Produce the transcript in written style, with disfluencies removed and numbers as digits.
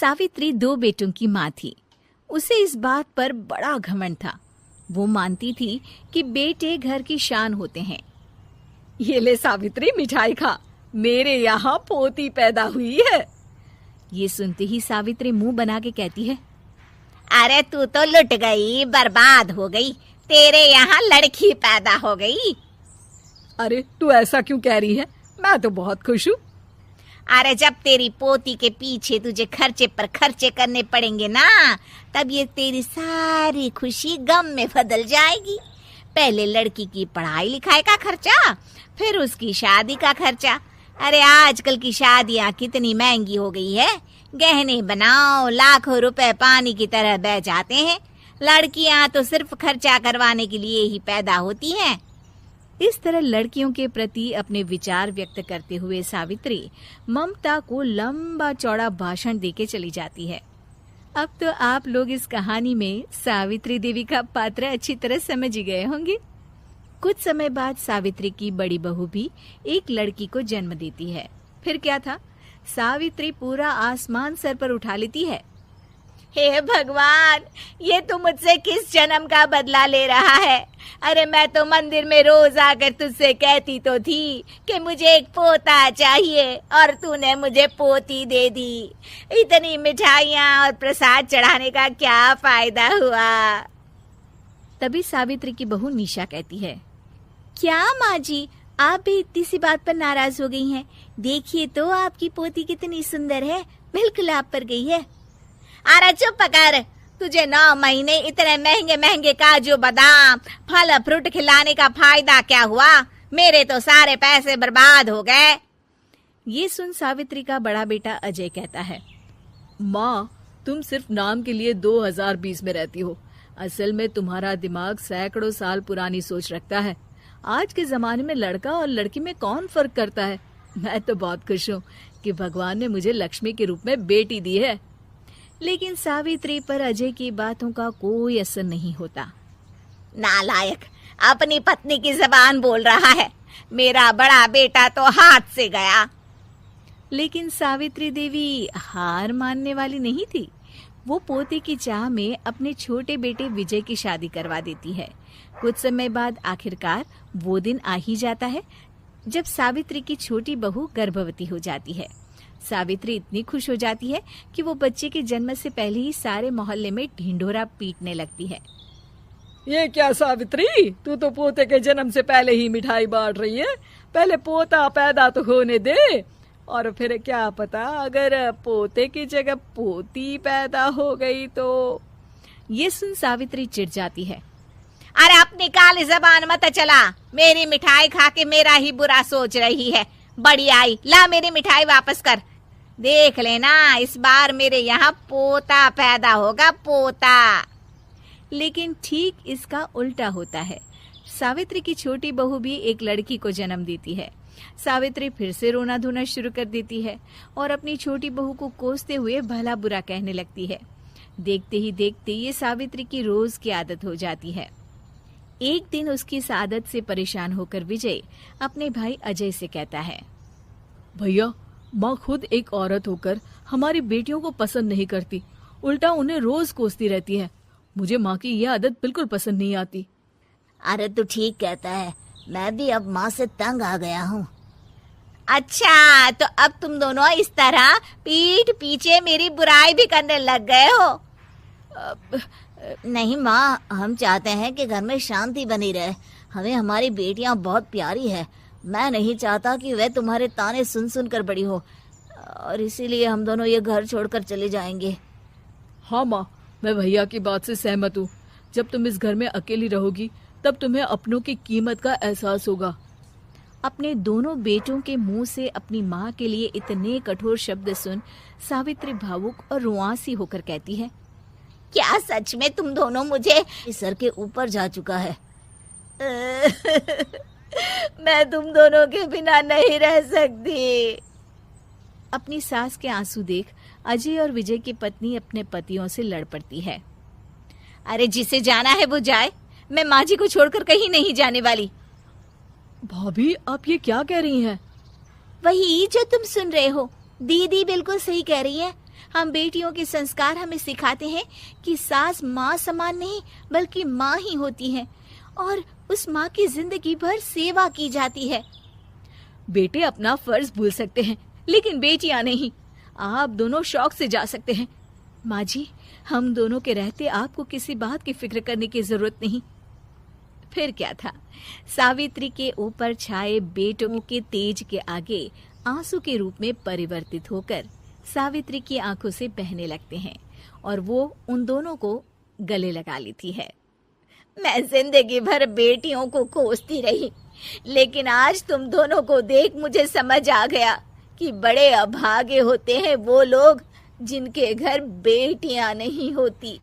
सावित्री 2 बेटों की माँ थी। उसे इस बात पर बड़ा घमंड था। वो मानती थी कि बेटे घर की शान होते हैं। ये ले सावित्री, मिठाई खा, मेरे यहाँ पोती पैदा हुई है। ये सुनते ही सावित्री मुंह बना के कहती है, अरे तू तो लुट गई, बर्बाद हो गई, तेरे यहाँ लड़की पैदा हो गई। अरे तू ऐसा क्यों कह रही है? मैं तो बहुत खुश हूँ। अरे जब तेरी पोती के पीछे तुझे खर्चे पर खर्चे करने पड़ेंगे ना, तब ये तेरी सारी खुशी गम में बदल जाएगी। पहले लड़की की पढ़ाई लिखाई का खर्चा, फिर उसकी शादी का खर्चा। अरे आजकल की शादियाँ कितनी महंगी हो गई है। गहने बनाओ, लाखों रुपए पानी की तरह बह जाते हैं। लड़कियाँ तो सिर्फ खर्चा करवाने के लिए ही पैदा होती हैं। इस तरह लड़कियों के प्रति अपने विचार व्यक्त करते हुए सावित्री ममता को लंबा चौड़ा भाषण देके चली जाती है। अब तो आप लोग इस कहानी में सावित्री देवी का पात्र अच्छी तरह समझ ही गए होंगे। कुछ समय बाद सावित्री की बड़ी बहू भी एक लड़की को जन्म देती है। फिर क्या था, सावित्री पूरा आसमान सर पर उठा लेती है। हे भगवान, ये तू मुझसे किस जन्म का बदला ले रहा है? अरे मैं तो मंदिर में रोज आकर तुझसे कहती तो थी कि मुझे एक पोता चाहिए, और तूने मुझे पोती दे दी। इतनी मिठाइयाँ और प्रसाद चढ़ाने का क्या फायदा हुआ? तभी सावित्री की बहू निशा कहती है, क्या माँ जी, आप भी इतनी सी बात पर नाराज हो गई हैं? देखिए तो आपकी पोती कितनी सुंदर है, बिल्कुल आप पर गई है। अरे चुप कर, तुझे 9 महीने इतने महंगे महंगे काजू बादाम फल फ्रूट खिलाने का फायदा क्या हुआ? मेरे तो सारे पैसे बर्बाद हो गए। ये सुन सावित्री का बड़ा बेटा अजय कहता है, माँ, तुम सिर्फ नाम के लिए 2020 में रहती हो। असल में तुम्हारा दिमाग सैकड़ों साल पुरानी सोच रखता है। आज के जमाने में लड़का और लड़की में कौन फर्क करता है? मैं तो बहुत खुश हूँ कि भगवान ने मुझे लक्ष्मी के रूप में बेटी दी है। लेकिन सावित्री पर अजय की बातों का कोई असर नहीं होता। नालायक, अपनी पत्नी की जबान बोल रहा है। मेरा बड़ा बेटा तो हाथ से गया। लेकिन सावित्री देवी हार मानने वाली नहीं थी। वो पोते की चाह में अपने छोटे बेटे विजय की शादी करवा देती है। कुछ समय बाद आखिरकार वो दिन आ ही जाता है जब सावित्री की छोटी बहू गर्भवती हो जाती है। सावित्री इतनी खुश हो जाती है कि वो बच्चे के जन्म से पहले ही सारे मोहल्ले में ढिंढोरा पीटने लगती है। ये क्या सावित्री, तू तो पोते के जन्म से पहले ही मिठाई बांट रही है। पहले पोता पैदा तो होने दे, और फिर क्या पता अगर पोते की जगह पोती पैदा हो गई तो। ये सुन सावित्री चिढ़ जाती है। अरे अपनी काली जबान मत चला। मेरी मिठाई खा के मेरा ही बुरा सोच रही है। बड़ी आई, ला मेरी मिठाई वापस कर। देख लेना, इस बार मेरे यहाँ पोता पैदा होगा, पोता। लेकिन ठीक इसका उल्टा होता है। सावित्री की छोटी बहू भी एक लड़की को जन्म देती है। सावित्री फिर से रोना धोना शुरू कर देती है और अपनी छोटी बहू को कोसते हुए भला बुरा कहने लगती है। देखते ही देखते ये सावित्री की रोज की आदत हो जाती है। एक दिन उसकी इस आदत से परेशान होकर विजय अपने भाई अजय से कहता है, भैया, माँ खुद एक औरत होकर हमारी बेटियों को पसंद नहीं करती, उल्टा उन्हें रोज कोसती रहती है। मुझे माँ की यह आदत बिल्कुल पसंद नहीं आती। अरे तू ठीक कहता है, मैं भी अब माँ से तंग आ गया हूँ। अच्छा, तो अब तुम दोनों इस तरह पीठ पीछे मेरी बुराई भी करने लग गए हो? नहीं माँ, हम चाहते हैं कि घर में शांति बनी रहे। हमें हमारी बेटियाँ बहुत प्यारी है। मैं नहीं चाहता कि वह तुम्हारे ताने सुन सुन कर बड़ी हो, और इसीलिए हम दोनों ये घर छोड़कर चले जाएंगे। हाँ माँ, मैं भैया की बात से सहमत हूँ। जब तुम इस घर में अकेली रहोगी तब तुम्हें अपनों की कीमत का एहसास होगा। अपने दोनों बेटों के मुंह से अपनी माँ के लिए इतने कठोर शब्द सुन सावित्री भावुक और रुआंसी होकर कहती है, क्या सच में तुम दोनों मुझे सर के ऊपर जा चुका है? मैं तुम दोनों के बिना नहीं रह सकती। अपनी सास के आंसू देख अजय और विजय की पत्नी अपने पतियों से लड़ पड़ती है। अरे जिसे जाना है वो जाए, मैं माँ जी को छोड़कर कहीं नहीं जाने वाली। भाभी, आप ये क्या कह रही हैं? वही जो तुम सुन रहे हो। दीदी बिल्कुल सही कह रही है। हम बेटियों के संस्कार हमें सिखाते हैं कि सास माँ समान नहीं बल्कि माँ ही होती है और उस माँ की जिंदगी भर सेवा की जाती है। बेटे अपना फर्ज भूल सकते हैं लेकिन बेटियां नहीं। आप दोनों शौक से जा सकते हैं। माँ जी, हम दोनों के रहते आपको किसी बात की फिक्र करने की जरूरत नहीं। फिर क्या था, सावित्री के ऊपर छाए बेटों के तेज के आगे आंसू के रूप में परिवर्तित होकर सावित्री की आंखों से बहने लगते हैं और वो उन दोनों को गले लगा लेती है। मैं जिंदगी भर बेटियों को कोसती रही, लेकिन आज तुम दोनों को देख मुझे समझ आ गया कि बड़े अभागे होते हैं वो लोग जिनके घर बेटियां नहीं होती।